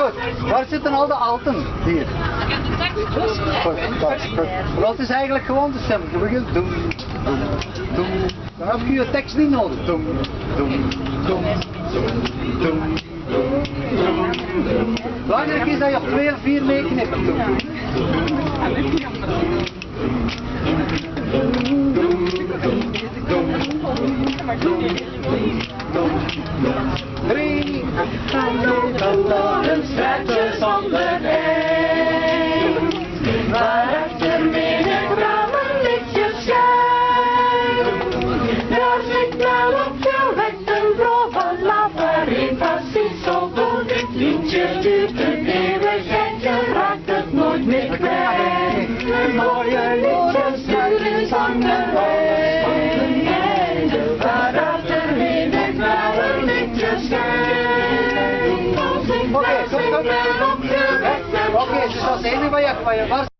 Goed, waar zitten al de alten? Hier. Goed, goed. Dat is eigenlijk gewoon de stem. Je begint doen, doen, doen. Dan heb je je tekst niet nodig. Doen, doen, doen, doen, doen. Belangrijk is dat je op 2 of 4 meeknipt. Doen. 3. Door een straatje zonder heen, waarachter menig lichtjes schijnt. Daar zit wel op veel weg een blauwe labyrinth, precies zo goed. Het liedje duurt een eeuwigheid, je raakt het nooit meer kwijt. Mooie liedjes duren zonder heen, waarachter menig lichtjes schijnt. Oké, dus dat is het enige wat je